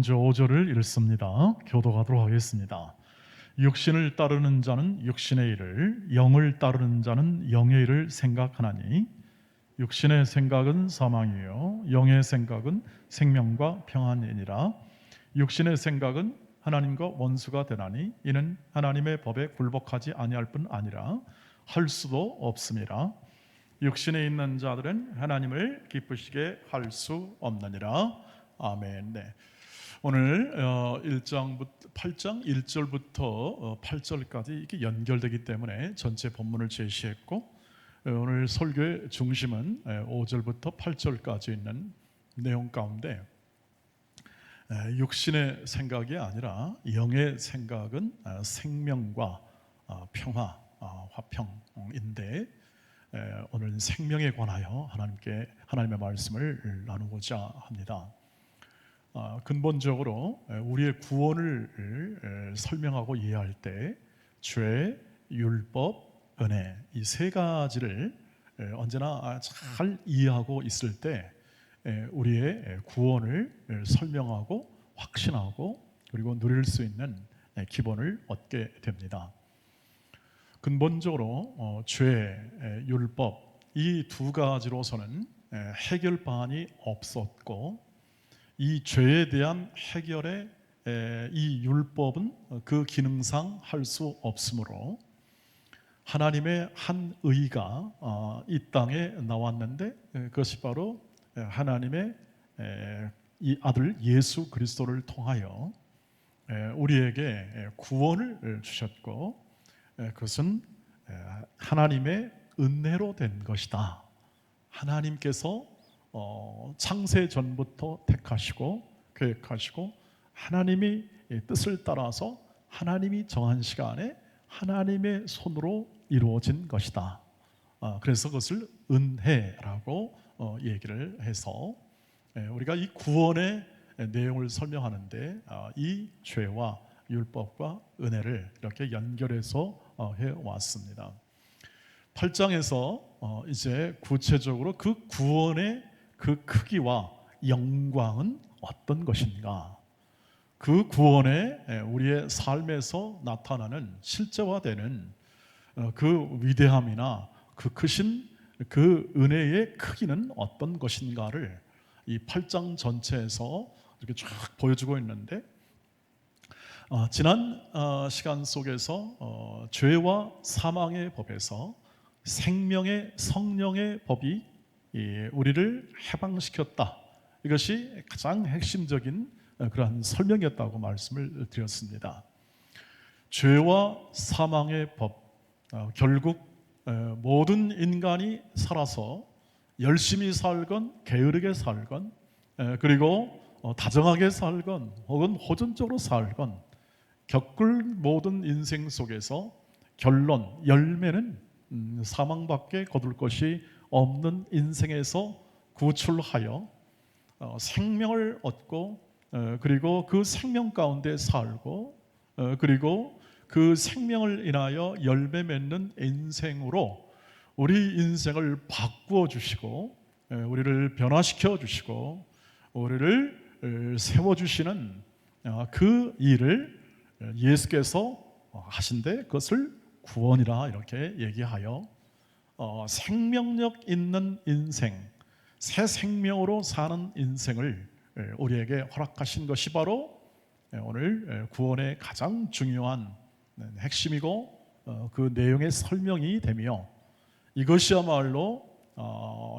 먼저 5절을 읽습니다. 교독하도록 하겠습니다. 육신을 따르는 자는 육신의 일을, 영을 따르는 자는 영의 일을 생각하나니 육신의 생각은 사망이요 영의 생각은 생명과 평안이니라. 육신의 생각은 하나님과 원수가 되나니 이는 하나님의 법에 굴복하지 아니할 뿐 아니라 할 수도 없음이라. 육신에 있는 자들은 하나님을 기쁘시게 할 수 없느니라. 아멘. 네. 오늘 8장 1절부터 8절까지 이렇게 연결되기 때문에 전체 본문을 제시했고, 오늘 설교의 중심은 5절부터 8절까지 있는 내용 가운데 육신의 생각이 아니라 영의 생각은 생명과 평화, 화평인데, 오늘 생명에 관하여 하나님의 말씀을 나누고자 합니다. 근본적으로 우리의 구원을 설명하고 이해할 때 죄, 율법, 은혜 이 세 가지를 언제나 잘 이해하고 있을 때 우리의 구원을 설명하고 확신하고 그리고 누릴 수 있는 기본을 얻게 됩니다. 근본적으로 죄, 율법 이 두 가지로서는 해결 방안이 없었고, 이 죄에 대한 해결에 이 율법은 그 기능상 할 수 없으므로 하나님의 한 의가 이 땅에 나왔는데, 그것이 바로 하나님의 이 아들 예수 그리스도를 통하여 우리에게 구원을 주셨고, 그것은 하나님의 은혜로 된 것이다. 하나님께서 창세 전부터 택하시고 계획하시고 하나님이 뜻을 따라서 하나님이 정한 시간에 하나님의 손으로 이루어진 것이다. 그래서 그것을 은혜라고 얘기를 해서 우리가 이 구원의 내용을 설명하는데 이 죄와 율법과 은혜를 이렇게 연결해서 해왔습니다. 8장에서 이제 구체적으로 그 구원의 그 크기와 영광은 어떤 것인가, 그 구원에 우리의 삶에서 나타나는 실제화되는 그 위대함이나 그 크신 그 은혜의 크기는 어떤 것인가를 이 8장 전체에서 이렇게 쫙 보여주고 있는데, 지난 시간 속에서 죄와 사망의 법에서 생명의 성령의 법이 우리를 해방시켰다. 이것이 가장 핵심적인 그러한 설명이었다고 말씀을 드렸습니다. 죄와 사망의 법, 결국 모든 인간이 살아서 열심히 살건 게으르게 살건 그리고 다정하게 살건 혹은 호전적으로 살건 겪을 모든 인생 속에서 결론, 열매는 사망밖에 거둘 것이 없는 인생에서 구출하여 생명을 얻고 그리고 그 생명 가운데 살고 그리고 그 생명을 인하여 열매 맺는 인생으로 우리 인생을 바꾸어 주시고 우리를 변화시켜 주시고 우리를 세워 주시는 그 일을 예수께서 하신데, 그것을 구원이라 이렇게 얘기하여 생명력 있는 인생, 새 생명으로 사는 인생을 우리에게 허락하신 것이 바로 오늘 구원의 가장 중요한 핵심이고 그 내용의 설명이 되며, 이것이야말로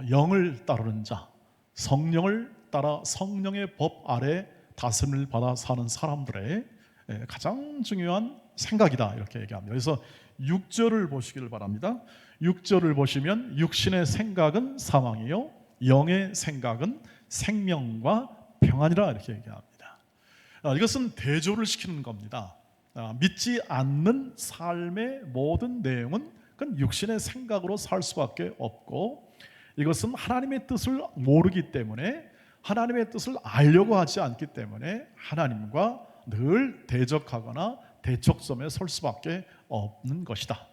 영을 따르는 자, 성령을 따라 성령의 법 아래 다스림을 받아 사는 사람들의 가장 중요한 생각이다 이렇게 얘기합니다. 그래서 6절을 보시기를 바랍니다. 6절을 보시면 육신의 생각은 사망이요 영의 생각은 생명과 평안이라 이렇게 얘기합니다. 이것은 대조를 시키는 겁니다. 믿지 않는 삶의 모든 내용은 그건 육신의 생각으로 살 수밖에 없고, 이것은 하나님의 뜻을 모르기 때문에, 하나님의 뜻을 알려고 하지 않기 때문에 하나님과 늘 대적하거나 대척점에 설 수밖에 없는 것이다.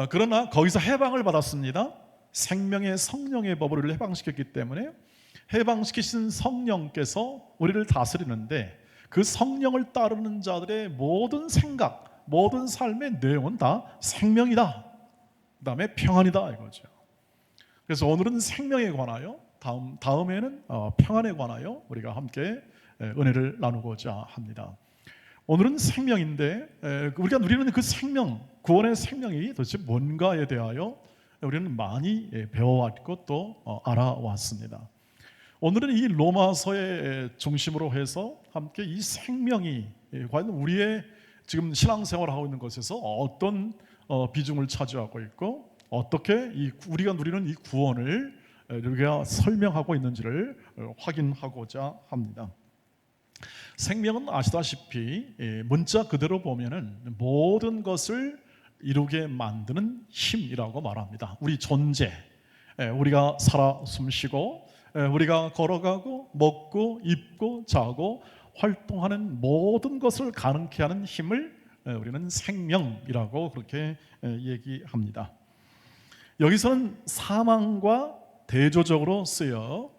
그러나 거기서 해방을 받았습니다. 생명의 성령의 법을 해방시켰기 때문에 해방시키신 성령께서 우리를 다스리는데, 그 성령을 따르는 자들의 모든 생각, 모든 삶의 내용은 다 생명이다, 그 다음에 평안이다 이거죠. 그래서 오늘은 생명에 관하여, 다음에는 평안에 관하여 우리가 함께 은혜를 나누고자 합니다. 오늘은 생명인데 우리가 누리는 그 생명, 구원의 생명이 도대체 뭔가에 대하여 우리는 많이 배워왔고 또 알아왔습니다. 오늘은 이 로마서의 중심으로 해서 함께 이 생명이 과연 우리의 지금 신앙생활을 하고 있는 것에서 어떤 비중을 차지하고 있고 어떻게 우리가 누리는 이 구원을 우리가 설명하고 있는지를 확인하고자 합니다. 생명은 아시다시피 문자 그대로 보면은 모든 것을 이루게 만드는 힘이라고 말합니다. 우리 존재, 우리가 살아 숨쉬고 우리가 걸어가고 먹고 입고 자고 활동하는 모든 것을 가능케 하는 힘을 우리는 생명이라고 그렇게 얘기합니다. 여기서는 사망과 대조적으로 쓰여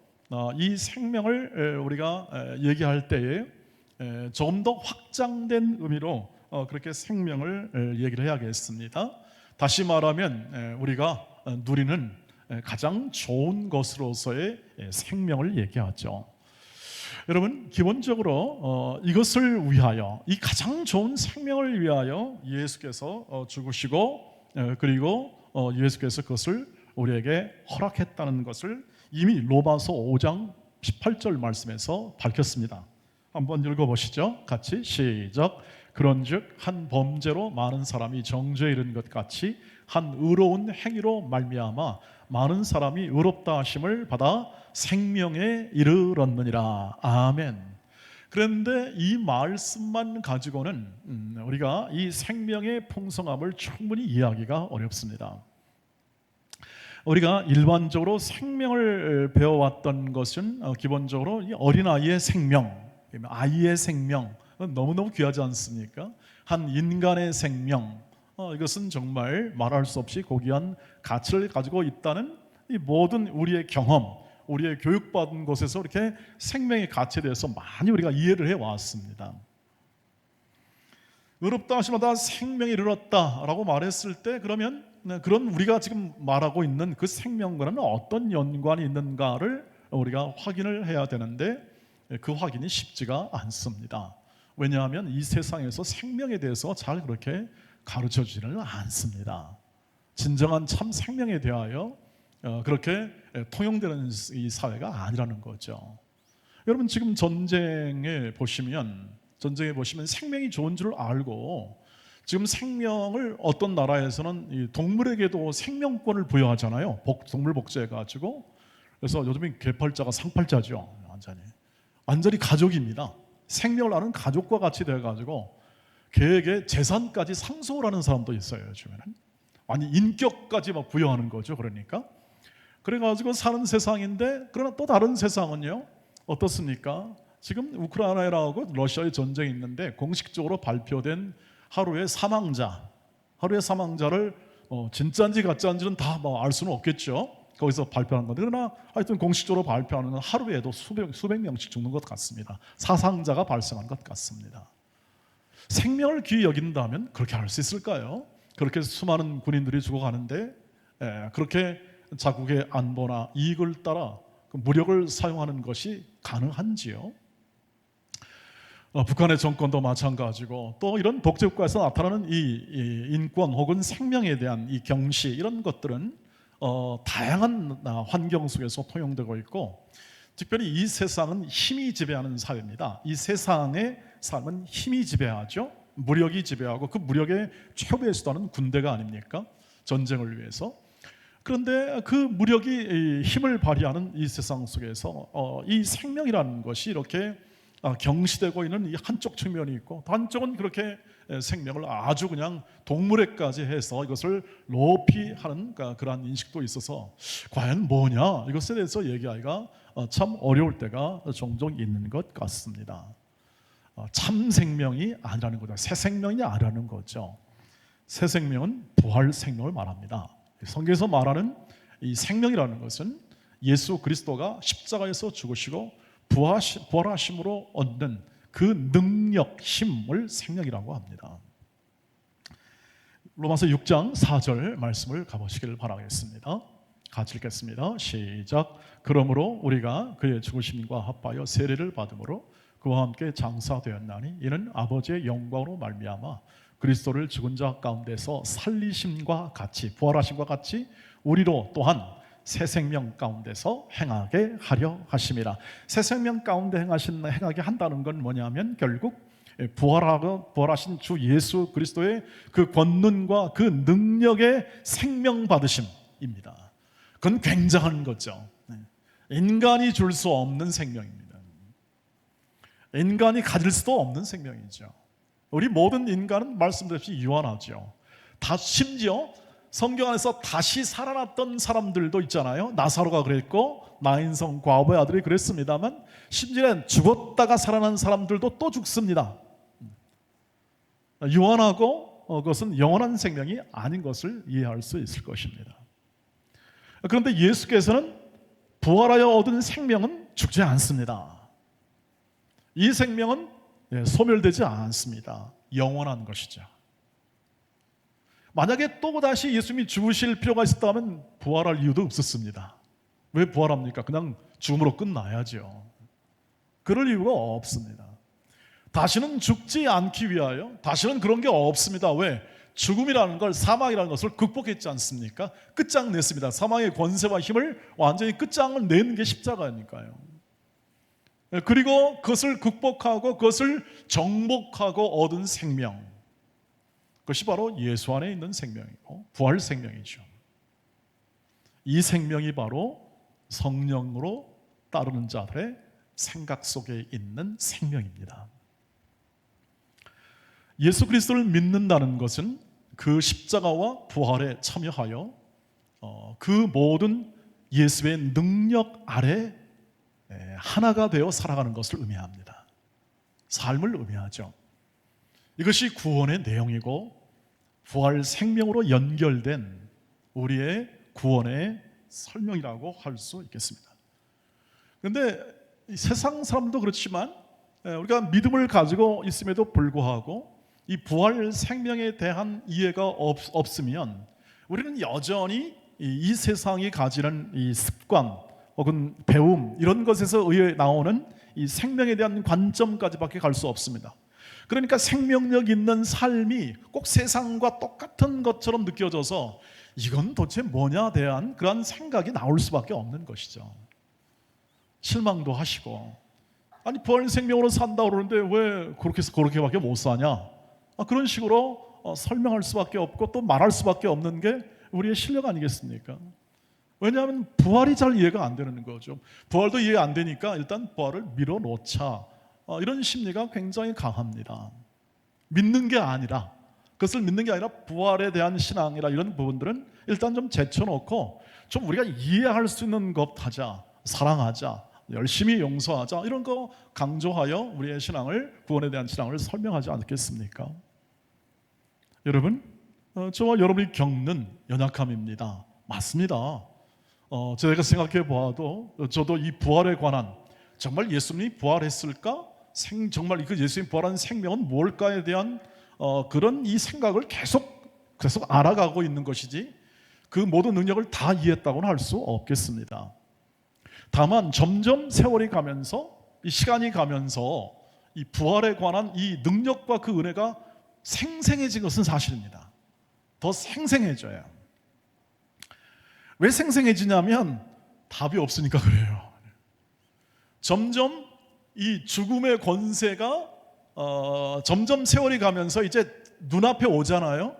이 생명을 우리가 얘기할 때에 조금 더 확장된 의미로 그렇게 생명을 얘기를 해야겠습니다. 다시 말하면 우리가 누리는 가장 좋은 것으로서의 생명을 얘기하죠. 여러분, 기본적으로 이것을 위하여, 이 가장 좋은 생명을 위하여 예수께서 죽으시고 그리고 예수께서 그것을 우리에게 허락했다는 것을 이미 로마서 5장 18절 말씀에서 밝혔습니다. 한번 읽어보시죠. 같이 시작. 그런즉 한 범죄로 많은 사람이 정죄에 이른 것 같이 한 의로운 행위로 말미암아 많은 사람이 의롭다 하심을 받아 생명에 이르렀느니라. 아멘. 그런데 이 말씀만 가지고는 우리가 이 생명의 풍성함을 충분히 이해하기가 어렵습니다. 우리가 일반적으로 생명을 배워왔던 것은 기본적으로 이 어린아이의 생명, 아이의 생명, 너무너무 귀하지 않습니까? 한 인간의 생명, 이것은 정말 말할 수 없이 고귀한 가치를 가지고 있다는 이 모든 우리의 경험, 우리의 교육받은 곳에서 이렇게 생명의 가치에 대해서 많이 우리가 이해를 해왔습니다. 의롭다 하시마다 생명이 이르렀다라고 말했을 때 그러면 그런 우리가 지금 말하고 있는 그 생명과는 어떤 연관이 있는가를 우리가 확인을 해야 되는데 그 확인이 쉽지가 않습니다. 왜냐하면 이 세상에서 생명에 대해서 잘 그렇게 가르쳐주지는 않습니다. 진정한 참 생명에 대하여 그렇게 통용되는 이 사회가 아니라는 거죠. 여러분, 지금 전쟁에 보시면 생명이 좋은 줄 알고 지금 생명을 어떤 나라에서는 동물에게도 생명권을 부여하잖아요. 동물 복제해가지고. 그래서 요즘에 개팔자가 상팔자죠. 완전히 가족입니다. 생명을 아는 가족과 같이 돼가지고 개에게 재산까지 상속을 하는 사람도 있어요. 요즘에는 아니 인격까지 막 부여하는 거죠. 그러니까 그래가지고 사는 세상인데, 그러나 또 다른 세상은요 어떻습니까? 지금 우크라이나하고 러시아의 전쟁이 있는데 공식적으로 발표된 하루의 사망자를 진짜인지 가짜인지는 다 알 수는 없겠죠. 거기서 발표하는 건데, 그러나 하여튼 공식적으로 발표하는 건 하루에도 수백 명씩 죽는 것 같습니다. 사상자가 발생한 것 같습니다. 생명을 귀히 여긴다면 그렇게 할 수 있을까요? 그렇게 수많은 군인들이 죽어가는데 그렇게 자국의 안보나 이익을 따라 무력을 사용하는 것이 가능한지요? 북한의 정권도 마찬가지고 또 이런 독재국가에서 나타나는 이 인권 혹은 생명에 대한 이 경시, 이런 것들은 다양한 환경 속에서 통용되고 있고, 특별히 이 세상은 힘이 지배하는 사회입니다. 이 세상의 삶은 힘이 지배하죠. 무력이 지배하고 그 무력의 최고의 수단은 군대가 아닙니까? 전쟁을 위해서. 그런데 그 무력이 힘을 발휘하는 이 세상 속에서 이 생명이라는 것이 이렇게 경시되고 있는 이 한쪽 측면이 있고, 또 한쪽은 그렇게 생명을 아주 그냥 동물에까지 해서 이것을 높이 하는 그러한 인식도 있어서 과연 뭐냐, 이것에 대해서 얘기하기가 참 어려울 때가 종종 있는 것 같습니다. 참 생명이 아니라는 거죠. 새 생명이 아니라는 거죠. 새 생명은 부활 생명을 말합니다. 성경에서 말하는 이 생명이라는 것은 예수 그리스도가 십자가에서 죽으시고 부활하심으로 얻는 그 능력, 힘을 생명이라고 합니다. 로마서 6장 4절 말씀을 가보시길 바라겠습니다. 같이 읽겠습니다. 시작. 그러므로 우리가 그의 죽으심과 합하여 세례를 받음으로 그와 함께 장사되었나니 이는 아버지의 영광으로 말미암아 그리스도를 죽은 자 가운데서 살리심과 같이, 부활하심과 같이 우리로 또한 새 생명 가운데서 행하게 하려 하심이라. 새 생명 가운데 행하게 한다는 건 뭐냐면 결국 부활하신 주 예수 그리스도의 그 권능과 그 능력의 생명 받으심입니다. 그건 굉장한 거죠. 인간이 줄 수 없는 생명입니다. 인간이 가질 수도 없는 생명이죠. 우리 모든 인간은 말씀드렸듯이 유한하죠. 다 심지어 성경 안에서 다시 살아났던 사람들도 있잖아요. 나사로가 그랬고 나인성 과부의 아들이 그랬습니다만 심지어는 죽었다가 살아난 사람들도 또 죽습니다. 유한하고 그것은 영원한 생명이 아닌 것을 이해할 수 있을 것입니다. 그런데 예수께서는 부활하여 얻은 생명은 죽지 않습니다. 이 생명은 소멸되지 않습니다. 영원한 것이죠. 만약에 또다시 예수님이 죽으실 필요가 있었다면 부활할 이유도 없었습니다. 왜 부활합니까? 그냥 죽음으로 끝나야죠. 그럴 이유가 없습니다. 다시는 죽지 않기 위하여 다시는 그런 게 없습니다. 왜? 죽음이라는 걸, 사망이라는 것을 극복했지 않습니까? 끝장냈습니다. 사망의 권세와 힘을 완전히 끝장을 내는 게 십자가니까요. 그리고 그것을 극복하고 그것을 정복하고 얻은 생명, 그것이 바로 예수 안에 있는 생명이고 부활 생명이죠. 이 생명이 바로 성령으로 따르는 자들의 생각 속에 있는 생명입니다. 예수 그리스도를 믿는다는 것은 그 십자가와 부활에 참여하여 그 모든 예수의 능력 아래 하나가 되어 살아가는 것을 의미합니다. 삶을 의미하죠. 이것이 구원의 내용이고 부활 생명으로 연결된 우리의 구원의 설명이라고 할 수 있겠습니다. 그런데 세상 사람도 그렇지만 우리가 믿음을 가지고 있음에도 불구하고 이 부활 생명에 대한 이해가 없으면 우리는 여전히 이 세상이 가지는 이 습관 혹은 배움 이런 것에서 의해 나오는 이 생명에 대한 관점까지밖에 갈 수 없습니다. 그러니까 생명력 있는 삶이 꼭 세상과 똑같은 것처럼 느껴져서 이건 도대체 뭐냐 대한 그런 생각이 나올 수밖에 없는 것이죠. 실망도 하시고, 아니 부활 생명으로 산다고 그러는데 왜 그렇게밖에 못 사냐, 그런 식으로 설명할 수밖에 없고 또 말할 수밖에 없는 게 우리의 실력 아니겠습니까? 왜냐하면 부활이 잘 이해가 안 되는 거죠. 부활도 이해가 안 되니까 일단 부활을 밀어놓자, 이런 심리가 굉장히 강합니다. 믿는 게 아니라, 그것을 믿는 게 아니라 부활에 대한 신앙이라 이런 부분들은 일단 좀 제쳐놓고 좀 우리가 이해할 수 있는 것 하자, 사랑하자, 열심히 용서하자, 이런 거 강조하여 우리의 신앙을, 구원에 대한 신앙을 설명하지 않겠습니까? 여러분, 저와 여러분이 겪는 연약함입니다. 맞습니다. 제가 생각해 보아도 저도 이 부활에 관한, 정말 예수님이 부활했을까? 정말 그 예수님이 부활한 생명은 뭘까에 대한 그런 이 생각을 계속 알아가고 있는 것이지 그 모든 능력을 다 이해했다고는 할 수 없겠습니다. 다만 점점 세월이 가면서, 이 시간이 가면서 이 부활에 관한 이 능력과 그 은혜가 생생해진 것은 사실입니다. 더 생생해져요. 왜 생생해지냐면 답이 없으니까 그래요. 점점 이 죽음의 권세가 점점 세월이 가면서 이제 눈앞에 오잖아요.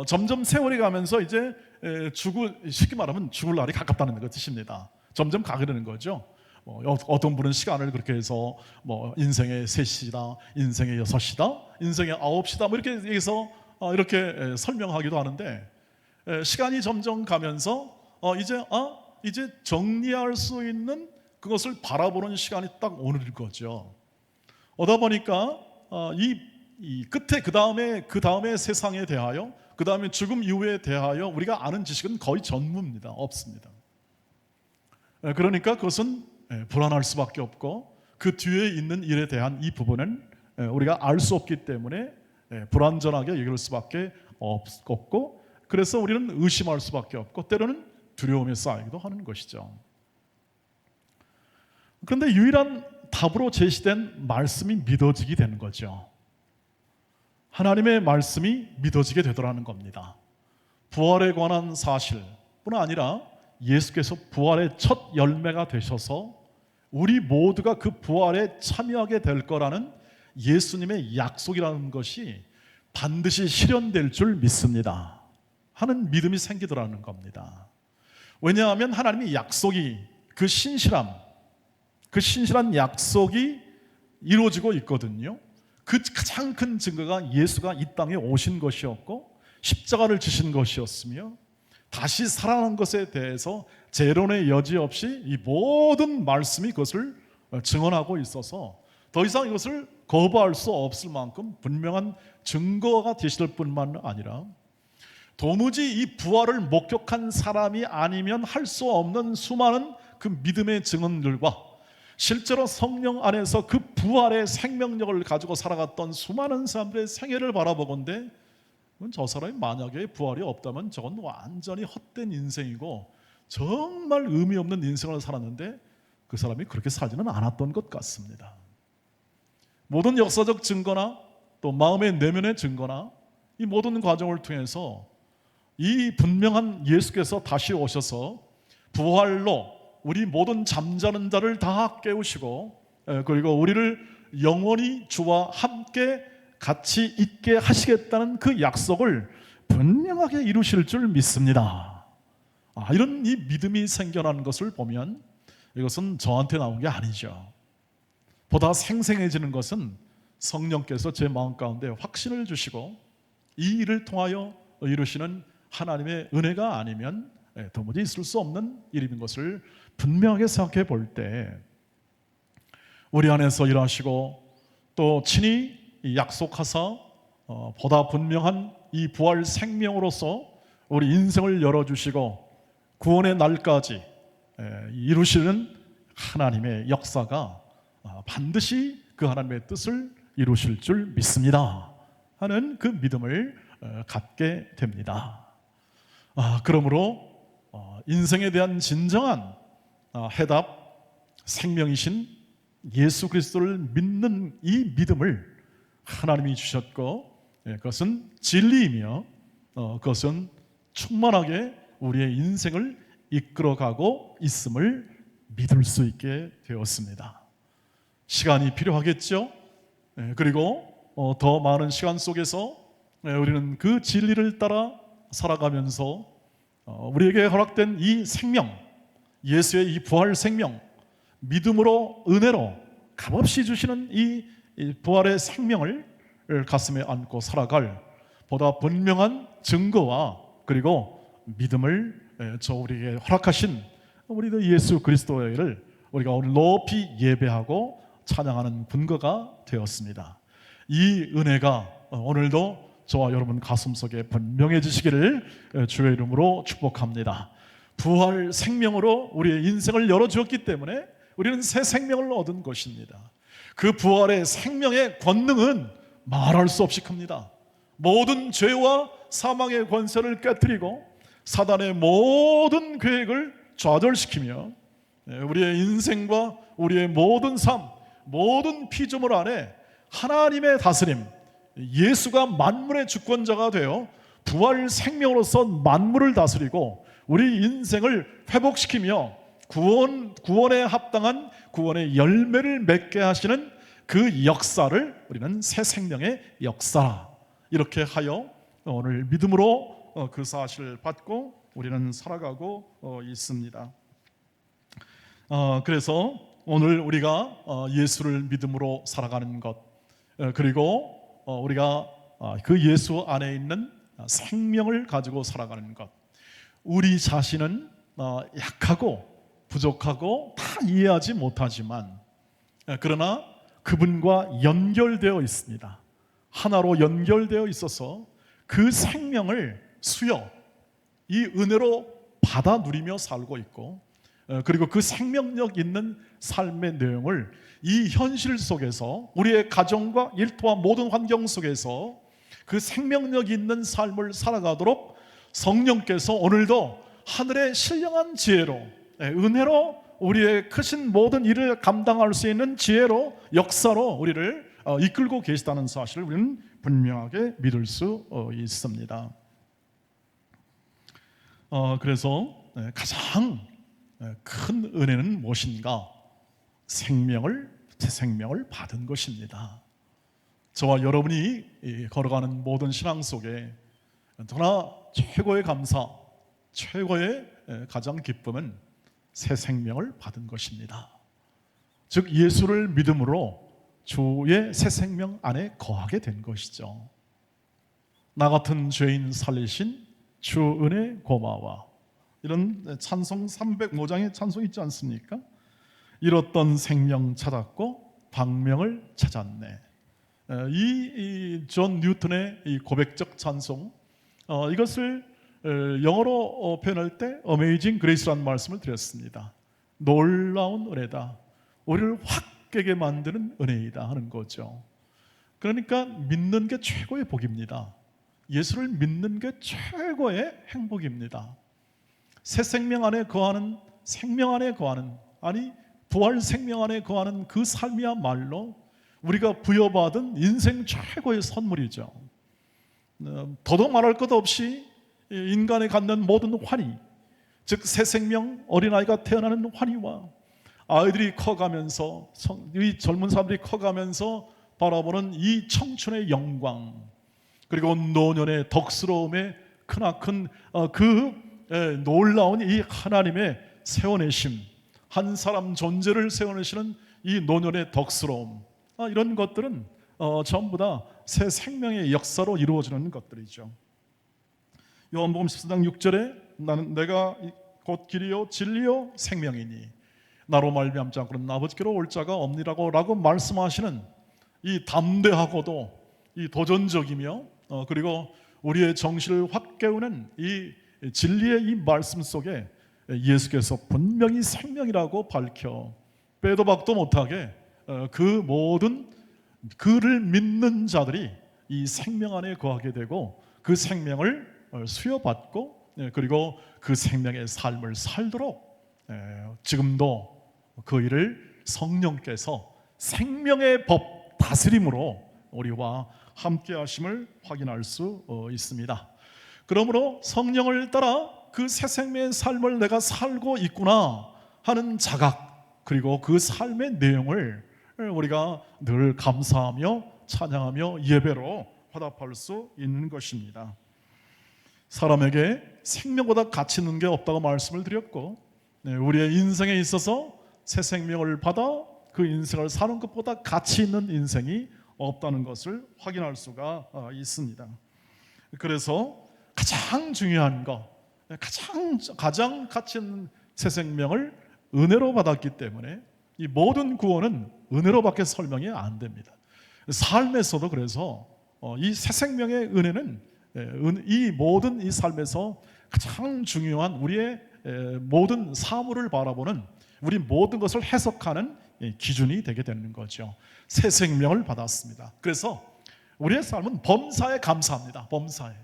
점점 세월이 가면서 이제 쉽게 말하면 죽을 날이 가깝다는 그 뜻입니다. 점점 가게 되는 거죠. 어떤 분은 시간을 그렇게 해서 인생의 3시다, 인생의 6시다, 인생의 9시다 이렇게 해서 이렇게 설명하기도 하는데, 시간이 점점 가면서 이제 정리할 수 있는 그것을 바라보는 시간이 딱 오는 거죠. 오다 보니까 이 끝에 그 다음에 세상에 대하여, 그 다음에 죽음 이후에 대하여 우리가 아는 지식은 거의 전무입니다. 없습니다. 그러니까 그것은 불안할 수밖에 없고, 그 뒤에 있는 일에 대한 이 부분은 우리가 알 수 없기 때문에 불완전하게 여길 수밖에 없고, 그래서 우리는 의심할 수밖에 없고 때로는 두려움에 쌓이기도 하는 것이죠. 그런데 유일한 답으로 제시된 말씀이 믿어지게 되는 거죠. 하나님의 말씀이 믿어지게 되더라는 겁니다. 부활에 관한 사실뿐 아니라 예수께서 부활의 첫 열매가 되셔서 우리 모두가 그 부활에 참여하게 될 거라는 예수님의 약속이라는 것이 반드시 실현될 줄 믿습니다 하는 믿음이 생기더라는 겁니다. 왜냐하면 하나님의 약속이, 그 신실한 약속이 이루어지고 있거든요. 그 가장 큰 증거가 예수가 이 땅에 오신 것이었고 십자가를 지신 것이었으며 다시 살아난 것에 대해서 재론의 여지 없이 이 모든 말씀이 그것을 증언하고 있어서 더 이상 이것을 거부할 수 없을 만큼 분명한 증거가 되실 뿐만 아니라 도무지 이 부활을 목격한 사람이 아니면 할 수 없는 수많은 그 믿음의 증언들과 실제로 성령 안에서 그 부활의 생명력을 가지고 살아갔던 수많은 사람들의 생애를 바라보건대 저 사람이 만약에 부활이 없다면 저건 완전히 헛된 인생이고 정말 의미 없는 인생을 살았는데 그 사람이 그렇게 살지는 않았던 것 같습니다. 모든 역사적 증거나 또 마음의 내면의 증거나 이 모든 과정을 통해서 이 분명한 예수께서 다시 오셔서 부활로 우리 모든 잠자는 자를 다 깨우시고 그리고 우리를 영원히 주와 함께 같이 있게 하시겠다는 그 약속을 분명하게 이루실 줄 믿습니다. 이런 이 믿음이 생겨나는 것을 보면 이것은 저한테 나온 게 아니죠. 보다 생생해지는 것은 성령께서 제 마음 가운데 확신을 주시고 이 일을 통하여 이루시는 하나님의 은혜가 아니면 도무지 있을 수 없는 일인 것을 분명하게 생각해 볼 때 우리 안에서 일하시고 또 친히 약속하사 보다 분명한 이 부활 생명으로서 우리 인생을 열어주시고 구원의 날까지 이루시는 하나님의 역사가 반드시 그 하나님의 뜻을 이루실 줄 믿습니다 하는 그 믿음을 갖게 됩니다. 그러므로 인생에 대한 진정한 해답, 생명이신 예수 그리스도를 믿는 이 믿음을 하나님이 주셨고 그것은 진리이며 그것은 충만하게 우리의 인생을 이끌어가고 있음을 믿을 수 있게 되었습니다. 시간이 필요하겠죠. 그리고 더 많은 시간 속에서 우리는 그 진리를 따라 살아가면서 우리에게 허락된 이 생명, 예수의 이 부활 생명, 믿음으로 은혜로 값없이 주시는 이 부활의 생명을 가슴에 안고 살아갈 보다 분명한 증거와 그리고 믿음을 우리에게 허락하신 우리 예수 그리스도를 우리가 오늘 높이 예배하고 찬양하는 근거가 되었습니다. 이 은혜가 오늘도 저와 여러분 가슴속에 분명해지시기를 주의 이름으로 축복합니다. 부활 생명으로 우리의 인생을 열어주었기 때문에 우리는 새 생명을 얻은 것입니다. 그 부활의 생명의 권능은 말할 수 없이 큽니다. 모든 죄와 사망의 권세를 깨뜨리고 사단의 모든 계획을 좌절시키며 우리의 인생과 우리의 모든 삶, 모든 피조물 안에 하나님의 다스림, 예수가 만물의 주권자가 되어 부활 생명으로서 만물을 다스리고 우리 인생을 회복시키며 구원에 합당한 구원의 열매를 맺게 하시는 그 역사를 우리는 새 생명의 역사 이렇게 하여 오늘 믿음으로 그 사실을 받고 우리는 살아가고 있습니다. 그래서 오늘 우리가 예수를 믿음으로 살아가는 것 그리고 우리가 그 예수 안에 있는 생명을 가지고 살아가는 것 우리 자신은 약하고 부족하고 다 이해하지 못하지만 그러나 그분과 연결되어 있습니다. 하나로 연결되어 있어서 그 생명을 이 은혜로 받아 누리며 살고 있고 그리고 그 생명력 있는 삶의 내용을 이 현실 속에서 우리의 가정과 일터와 모든 환경 속에서 그 생명력 있는 삶을 살아가도록 성령께서 오늘도 하늘의 신령한 지혜로, 은혜로 우리의 크신 모든 일을 감당할 수 있는 지혜로, 역사로 우리를 이끌고 계시다는 사실을 우리는 분명하게 믿을 수 있습니다. 그래서 가장 큰 은혜는 무엇인가? 새 생명을 받은 것입니다. 저와 여러분이 걸어가는 모든 신앙 속에 그러나 최고의 감사, 최고의 가장 기쁨은 새 생명을 받은 것입니다. 즉 예수를 믿음으로 주의 새 생명 안에 거하게 된 것이죠. 나 같은 죄인 살리신 주 은혜 고마워. 이런 찬송 305장의 찬송 있지 않습니까? 잃었던 생명 찾았고 방명을 찾았네. 이 존 뉴턴의 이 고백적 찬송, 이것을 영어로 표현할 때 Amazing Grace라는 말씀을 드렸습니다. 놀라운 은혜다, 우리를 확 깨게 만드는 은혜이다 하는 거죠. 그러니까 믿는 게 최고의 복입니다. 예수를 믿는 게 최고의 행복입니다. 새 생명 안에 거하는, 생명 안에 거하는, 아니 부활 생명 안에 거하는 그 삶이야말로 우리가 부여받은 인생 최고의 선물이죠. 더더 말할 것 없이 인간이 갖는 모든 환희, 즉 새 생명, 어린아이가 태어나는 환희와 아이들이 커가면서, 이 젊은 사람들이 커가면서 바라보는 이 청춘의 영광, 그리고 노년의 덕스러움의 크나큰 그 놀라운 이 하나님의 세워내심, 한 사람 존재를 세워내시는 이 노년의 덕스러움, 이런 것들은 전부 다 새 생명의 역사로 이루어지는 것들이죠. 요한복음 14장 6절에 내가 곧 길이요 진리요 생명이니 나로 말미암지 않고는 아버지께로 올 자가 없니라고 말씀하시는 이 담대하고도 이 도전적이며 그리고 우리의 정신을 확 깨우는 이 진리의 이 말씀 속에 예수께서 분명히 생명이라고 밝혀 빼도 박도 못하게 그 모든 그를 믿는 자들이 이 생명 안에 거하게 되고 그 생명을 수여받고 그리고 그 생명의 삶을 살도록 지금도 그 일을 성령께서 생명의 법 다스림으로 우리와 함께 하심을 확인할 수 있습니다. 그러므로 성령을 따라 그 새 생명의 삶을 내가 살고 있구나 하는 자각, 그리고 그 삶의 내용을 우리가 늘 감사하며 찬양하며 예배로 화답할 수 있는 것입니다. 사람에게 생명보다 가치 있는 게 없다고 말씀을 드렸고, 우리의 인생에 있어서 새 생명을 받아 그 인생을 사는 것보다 가치 있는 인생이 없다는 것을 확인할 수가 있습니다. 그래서 가장 중요한 것, 가장 가치 있는 새 생명을 은혜로 받았기 때문에 이 모든 구원은 은혜로밖에 설명이 안 됩니다. 삶에서도 그래서 이 새 생명의 은혜는 이 모든 이 삶에서 가장 중요한 우리의 모든 사물을 바라보는, 우리 모든 것을 해석하는 기준이 되게 되는 거죠. 새 생명을 받았습니다. 그래서 우리의 삶은 범사에 감사합니다. 범사에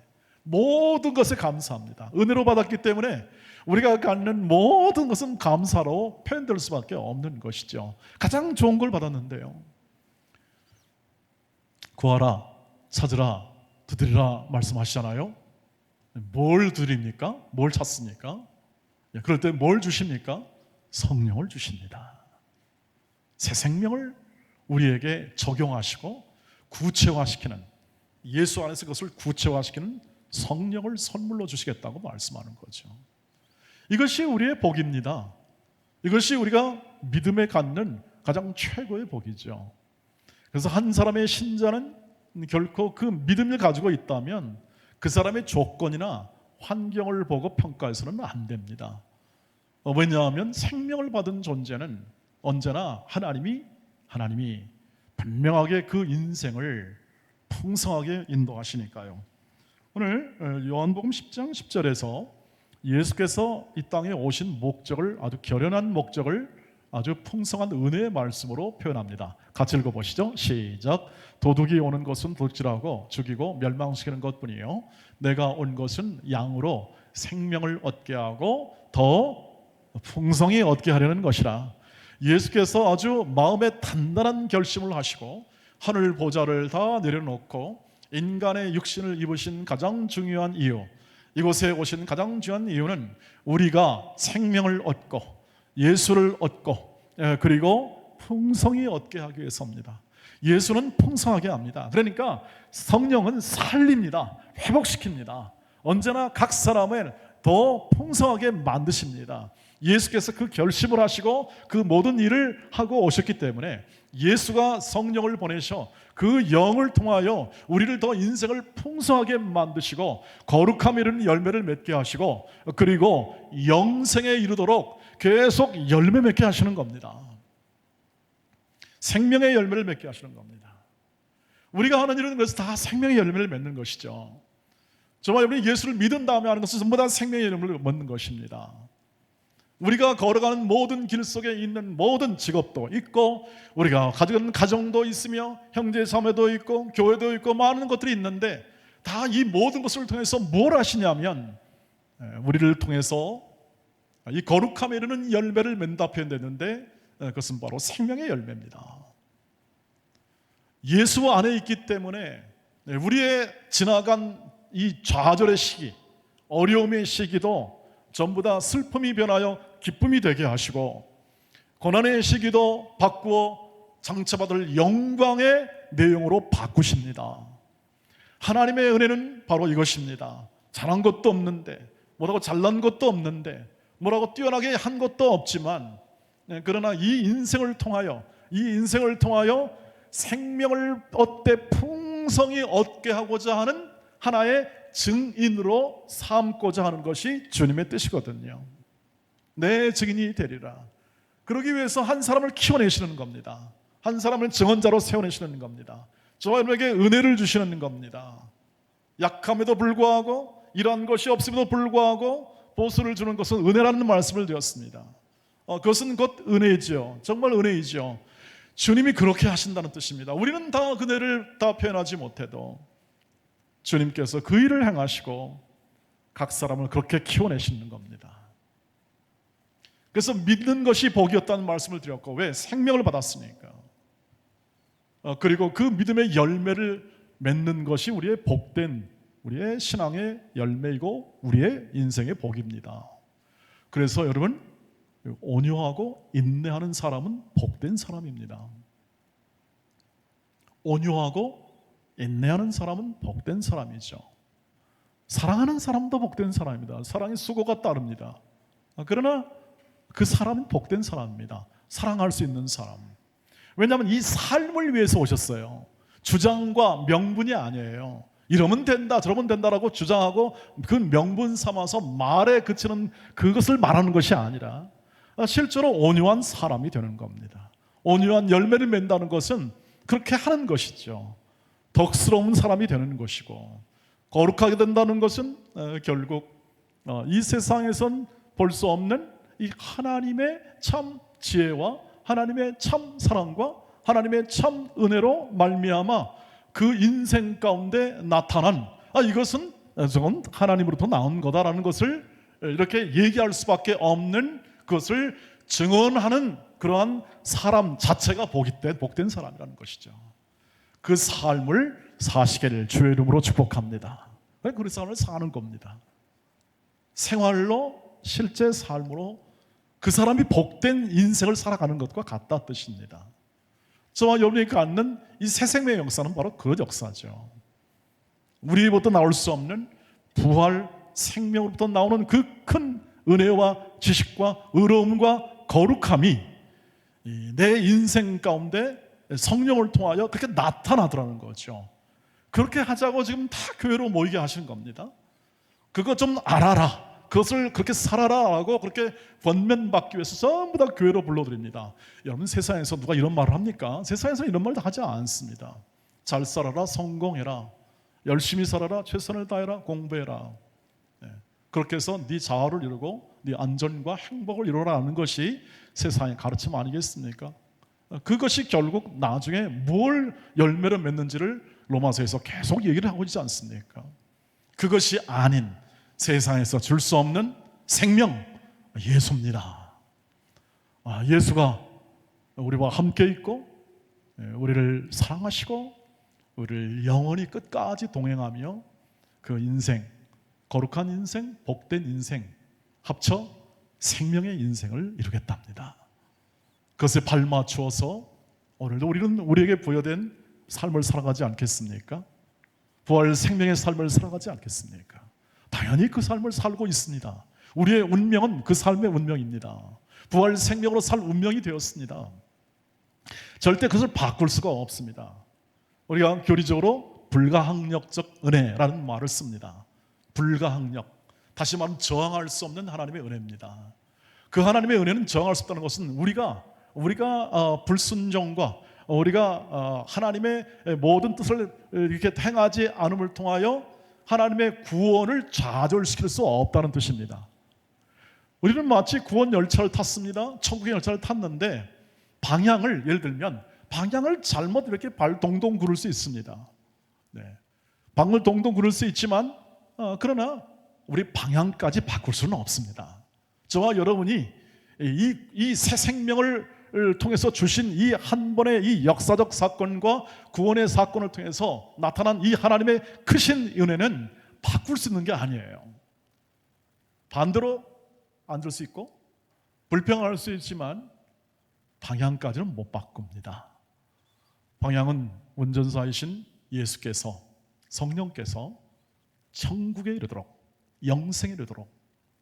모든 것에 감사합니다. 은혜로 받았기 때문에 우리가 갖는 모든 것은 감사로 표현될 수밖에 없는 것이죠. 가장 좋은 걸 받았는데요. 구하라, 찾으라, 두드리라 말씀하시잖아요. 뭘 드립니까? 뭘 찾습니까? 그럴 때 뭘 주십니까? 성령을 주십니다. 새 생명을 우리에게 적용하시고 구체화시키는, 예수 안에서 그것을 구체화시키는 성령을 선물로 주시겠다고 말씀하는 거죠. 이것이 우리의 복입니다. 이것이 우리가 믿음에 갖는 가장 최고의 복이죠. 그래서 한 사람의 신자는 결코 그 믿음을 가지고 있다면 그 사람의 조건이나 환경을 보고 평가해서는 안 됩니다. 왜냐하면 생명을 받은 존재는 언제나 하나님이 분명하게 그 인생을 풍성하게 인도하시니까요. 오늘 요한복음 10장 10절에서 예수께서 이 땅에 오신 목적을, 아주 결연한 목적을 아주 풍성한 은혜의 말씀으로 표현합니다. 같이 읽어보시죠. 시작. 도둑이 오는 것은 도둑질하고 죽이고 멸망시키는 것뿐이요 내가 온 것은 양으로 생명을 얻게 하고 더 풍성히 얻게 하려는 것이라. 예수께서 아주 마음에 단단한 결심을 하시고 하늘 보좌를 다 내려놓고 인간의 육신을 입으신 가장 중요한 이유, 이곳에 오신 가장 중요한 이유는 우리가 생명을 얻고 예수를 얻고 그리고 풍성히 얻게 하기 위해서입니다. 예수는 풍성하게 합니다. 그러니까 성령은 살립니다. 회복시킵니다. 언제나 각 사람을 더 풍성하게 만드십니다. 예수께서 그 결심을 하시고 그 모든 일을 하고 오셨기 때문에 예수가 성령을 보내셔 그 영을 통하여 우리를 더 인생을 풍성하게 만드시고 거룩함 이르는 열매를 맺게 하시고 그리고 영생에 이르도록 계속 열매 맺게 하시는 겁니다. 생명의 열매를 맺게 하시는 겁니다. 우리가 하는 일은 그래서 다 생명의 열매를 맺는 것이죠. 정말 여러분이 예수를 믿은 다음에 하는 것은 전부 다 생명의 열매를 맺는 것입니다. 우리가 걸어가는 모든 길 속에 있는 모든 직업도 있고 우리가 가지고 있는 가정도 있으며 형제자매도 있고 교회도 있고 많은 것들이 있는데 다 이 모든 것을 통해서 뭘 하시냐면 우리를 통해서 이 거룩함에 이르는 열매를 맺는다 표현됐는데 그것은 바로 생명의 열매입니다. 예수 안에 있기 때문에 우리의 지나간 이 좌절의 시기, 어려움의 시기도 전부 다 슬픔이 변하여 기쁨이 되게 하시고 고난의 시기도 바꾸어 장차받을 영광의 내용으로 바꾸십니다. 하나님의 은혜는 바로 이것입니다. 잘한 것도 없는데 뭐라고 잘난 것도 없는데 뭐라고 뛰어나게 한 것도 없지만 그러나 이 인생을 통하여 생명을 얻되 풍성히 얻게 하고자 하는 하나의 증인으로 삼고자 하는 것이 주님의 뜻이거든요. 내 증인이 되리라. 그러기 위해서 한 사람을 키워내시는 겁니다. 한 사람을 증언자로 세워내시는 겁니다. 저와 여러분에게 은혜를 주시는 겁니다. 약함에도 불구하고 이러한 것이 없음에도 불구하고 보수를 주는 것은 은혜라는 말씀을 드렸습니다. 그것은 곧 은혜죠. 정말 은혜이죠. 주님이 그렇게 하신다는 뜻입니다. 우리는 다 그 은혜를 다 표현하지 못해도 주님께서 그 일을 행하시고 각 사람을 그렇게 키워내시는 겁니다. 그래서 믿는 것이 복이었다는 말씀을 드렸고, 왜? 생명을 받았으니까. 그리고 그 믿음의 열매를 맺는 것이 우리의 복된, 우리의 신앙의 열매이고 우리의 인생의 복입니다. 그래서 여러분, 온유하고 인내하는 사람은 복된 사람입니다. 온유하고 인내하는 사람은 복된 사람이죠. 사랑하는 사람도 복된 사람입니다. 사랑의 수고가 따릅니다. 그러나 그 사람은 복된 사람입니다. 사랑할 수 있는 사람. 왜냐하면 이 삶을 위해서 오셨어요. 주장과 명분이 아니에요. 이러면 된다 저러면 된다라고 주장하고 그 명분 삼아서 말에 그치는 그것을 말하는 것이 아니라 실제로 온유한 사람이 되는 겁니다. 온유한 열매를 맺는다는 것은 그렇게 하는 것이죠. 덕스러운 사람이 되는 것이고, 거룩하게 된다는 것은 결국 이 세상에선 볼 수 없는 이 하나님의 참 지혜와 하나님의 참 사랑과 하나님의 참 은혜로 말미암아 그 인생 가운데 나타난 이것은 저건 하나님으로부터 나온 거다라는 것을 이렇게 얘기할 수밖에 없는 것을 증언하는 그러한 사람 자체가 복된 사람이라는 것이죠. 그 삶을 사시기를 주의 이름으로 축복합니다. 그 삶을 사는 겁니다. 생활로 실제 삶으로 그 사람이 복된 인생을 살아가는 것과 같다 뜻입니다. 저와 여러분이 갖는 이 새 생명의 역사는 바로 그 역사죠. 우리부터 나올 수 없는 부활 생명으로부터 나오는 그 큰 은혜와 지식과 의로움과 거룩함이 내 인생 가운데 성령을 통하여 그렇게 나타나더라는 거죠. 그렇게 하자고 지금 다 교회로 모이게 하신 겁니다. 그거 좀 알아라, 그것을 그렇게 살아라 하고 그렇게 권면받기 위해서 전부 다 교회로 불러드립니다. 여러분, 세상에서 누가 이런 말을 합니까? 세상에서 이런 말도 하지 않습니다. 잘 살아라, 성공해라, 열심히 살아라, 최선을 다해라, 공부해라. 그렇게 해서 네 자아를 이루고 네 안전과 행복을 이루라는 것이 세상의 가르침 아니겠습니까? 그것이 결국 나중에 뭘 열매를 맺는지를 로마서에서 계속 얘기를 하고 있지 않습니까? 그것이 아닌 세상에서 줄 수 없는 생명, 예수입니다. 예수가 우리와 함께 있고 우리를 사랑하시고 우리를 영원히 끝까지 동행하며 그 인생, 거룩한 인생, 복된 인생 합쳐 생명의 인생을 이루겠답니다. 그것에 발맞추어서 오늘도 우리는 우리에게 부여된 삶을 살아가지 않겠습니까? 부활 생명의 삶을 살아가지 않겠습니까? 당연히 그 삶을 살고 있습니다. 우리의 운명은 그 삶의 운명입니다. 부활 생명으로 살 운명이 되었습니다. 절대 그것을 바꿀 수가 없습니다. 우리가 교리적으로 불가항력적 은혜라는 말을 씁니다. 불가항력, 다시 말하면 저항할 수 없는 하나님의 은혜입니다. 그 하나님의 은혜는 저항할 수 없다는 것은 우리가 불순종과 우리가 하나님의 모든 뜻을 이렇게 행하지 않음을 통하여 하나님의 구원을 좌절시킬 수 없다는 뜻입니다. 우리는 마치 구원 열차를 탔습니다. 천국의 열차를 탔는데 방향을, 예를 들면 방향을 잘못 이렇게 발 동동 구를 수 있습니다. 방을 동동 구를 수 있지만 그러나 우리 방향까지 바꿀 수는 없습니다. 저와 여러분이 이 새 생명을 통해서 주신 이 한 번의 이 역사적 사건과 구원의 사건을 통해서 나타난 이 하나님의 크신 은혜는 바꿀 수 있는 게 아니에요. 반대로 안 될 수 있고 불평할 수 있지만 방향까지는 못 바꿉니다. 방향은 운전사이신 예수께서, 성령께서 천국에 이르도록, 영생에 이르도록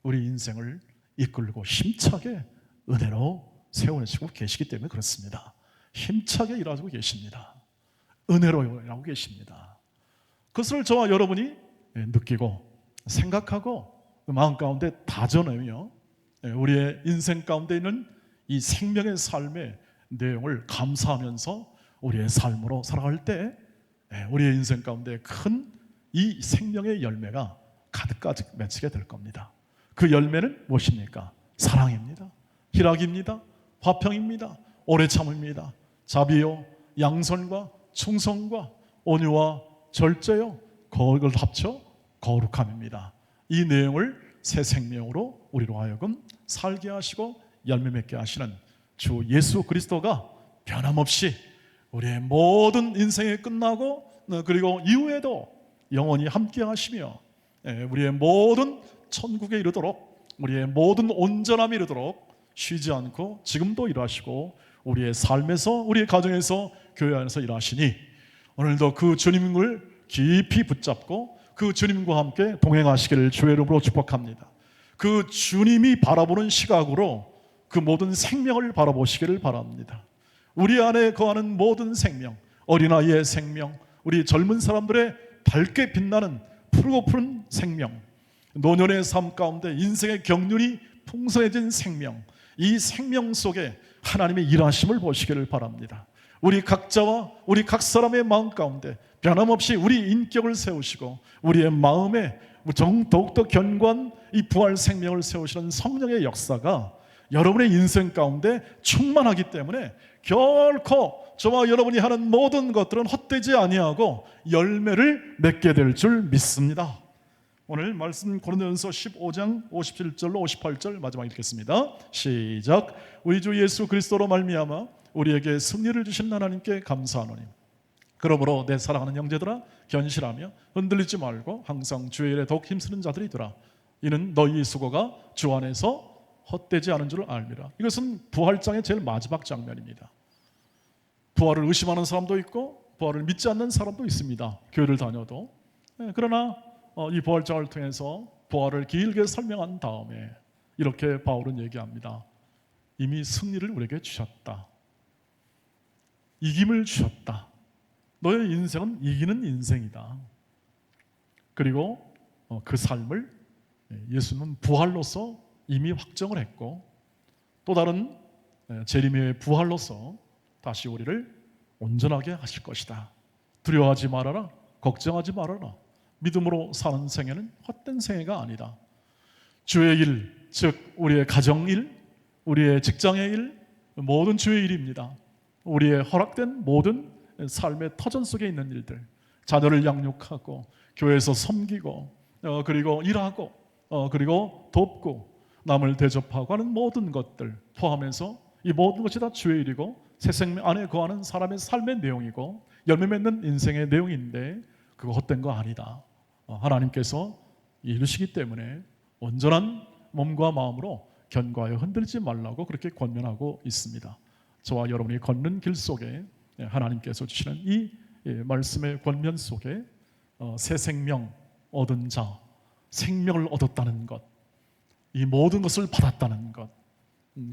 우리 인생을 이끌고 힘차게 은혜로 세워내시고 계시기 때문에 그렇습니다. 힘차게 일하고 계십니다. 은혜로 일하고 계십니다. 그것을 저와 여러분이 느끼고 생각하고 그 마음 가운데 다져내며 우리의 인생 가운데 있는 이 생명의 삶의 내용을 감사하면서 우리의 삶으로 살아갈 때 우리의 인생 가운데 큰 이 생명의 열매가 가득가득 맺히게 될 겁니다. 그 열매는 무엇입니까? 사랑입니다. 희락입니다. 화평입니다. 오래 참음입니다. 자비요, 양선과 충성과 온유와 절제요, 그걸 합쳐 거룩함입니다. 이 내용을 새 생명으로 우리로 하여금 살게 하시고 열매 맺게 하시는 주 예수 그리스도가 변함없이 우리의 모든 인생이 끝나고 그리고 이후에도 영원히 함께 하시며 우리의 모든 천국에 이르도록, 우리의 모든 온전함이 이르도록 쉬지 않고 지금도 일하시고 우리의 삶에서, 우리의 가정에서, 교회 안에서 일하시니 오늘도 그 주님을 깊이 붙잡고 그 주님과 함께 동행하시기를 주의 이름으로 축복합니다. 그 주님이 바라보는 시각으로 그 모든 생명을 바라보시기를 바랍니다. 우리 안에 거하는 모든 생명, 어린아이의 생명, 우리 젊은 사람들의 밝게 빛나는 푸르고 푸른 생명, 노년의 삶 가운데 인생의 경륜이 풍성해진 생명, 이 생명 속에 하나님의 일하심을 보시기를 바랍니다. 우리 각자와 우리 각 사람의 마음 가운데 변함없이 우리 인격을 세우시고 우리의 마음에 더욱더 견고한 이 부활 생명을 세우시는 성령의 역사가 여러분의 인생 가운데 충만하기 때문에 결코 저와 여러분이 하는 모든 것들은 헛되지 아니하고 열매를 맺게 될 줄 믿습니다. 오늘 말씀 고린도전서 15장 57절로 58절 마지막 읽겠습니다. 시작. 우리 주 예수 그리스도로 말미암아 우리에게 승리를 주신 하나님께 감사하노니 그러므로 내 사랑하는 형제들아 견실하며 흔들리지 말고 항상 주의 일에 더욱 힘쓰는 자들이 되라. 이는 너희 수고가 주 안에서 헛되지 않은 줄을 알미라. 이것은 부활장의 제일 마지막 장면입니다. 부활을 의심하는 사람도 있고 부활을 믿지 않는 사람도 있습니다. 교회를 다녀도. 그러나 이 부활장을 통해서 부활을 길게 설명한 다음에 이렇게 바울은 얘기합니다. 이미 승리를 우리에게 주셨다. 이김을 주셨다. 너의 인생은 이기는 인생이다. 그리고 그 삶을 예수님은 부활로서 이미 확정을 했고 또 다른 재림의 부활로서 다시 우리를 온전하게 하실 것이다. 두려워하지 말아라. 걱정하지 말아라. 믿음으로 사는 생애는 헛된 생애가 아니다. 주의 일, 즉 우리의 가정일, 우리의 직장의 일, 모든 주의 일입니다. 우리의 허락된 모든 삶의 터전 속에 있는 일들, 자녀를 양육하고 교회에서 섬기고 그리고 일하고 그리고 돕고 남을 대접하고 하는 모든 것들 포함해서 이 모든 것이 다 주의 일이고 새 생명 안에 거하는 사람의 삶의 내용이고 열매 맺는 인생의 내용인데 그거 헛된 거 아니다. 하나님께서 이루시기 때문에 온전한 몸과 마음으로 견고하여 흔들지 말라고 그렇게 권면하고 있습니다. 저와 여러분이 걷는 길 속에 하나님께서 주시는 이 말씀의 권면 속에 새 생명 얻은 자, 생명을 얻었다는 것, 이 모든 것을 받았다는 것,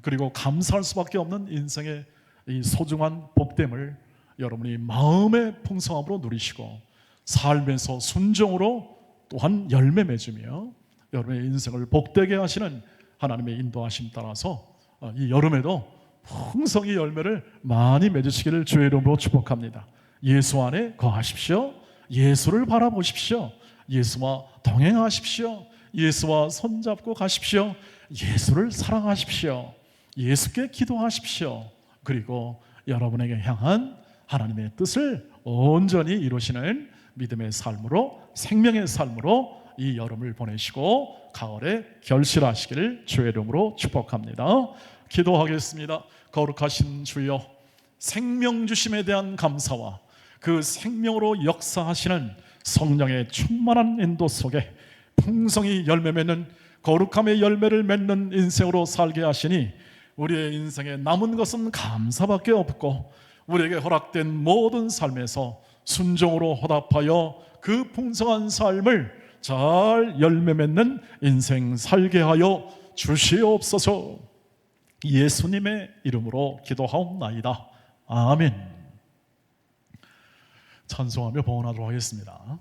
그리고 감사할 수밖에 없는 인생의 이 소중한 복됨을 여러분이 마음의 풍성함으로 누리시고 삶에서 순종으로 또한 열매 맺으며 여러분의 인생을 복되게 하시는 하나님의 인도하심 따라서 이 여름에도 풍성히 열매를 많이 맺으시기를 주의 이름으로 축복합니다. 예수 안에 거하십시오. 예수를 바라보십시오. 예수와 동행하십시오. 예수와 손잡고 가십시오. 예수를 사랑하십시오. 예수께 기도하십시오. 그리고 여러분에게 향한 하나님의 뜻을 온전히 이루시는 믿음의 삶으로, 생명의 삶으로 이 여름을 보내시고 가을에 결실하시기를 주의 이름으로 축복합니다. 기도하겠습니다. 거룩하신 주여, 생명 주심에 대한 감사와 그 생명으로 역사하시는 성령의 충만한 인도 속에 풍성히 열매 맺는 거룩함의 열매를 맺는 인생으로 살게 하시니 우리의 인생에 남은 것은 감사밖에 없고 우리에게 허락된 모든 삶에서 순종으로 화답하여 그 풍성한 삶을 잘 열매 맺는 인생 살게 하여 주시옵소서. 예수님의 이름으로 기도하옵나이다. 아멘. 찬송하며 봉헌하도록 하겠습니다.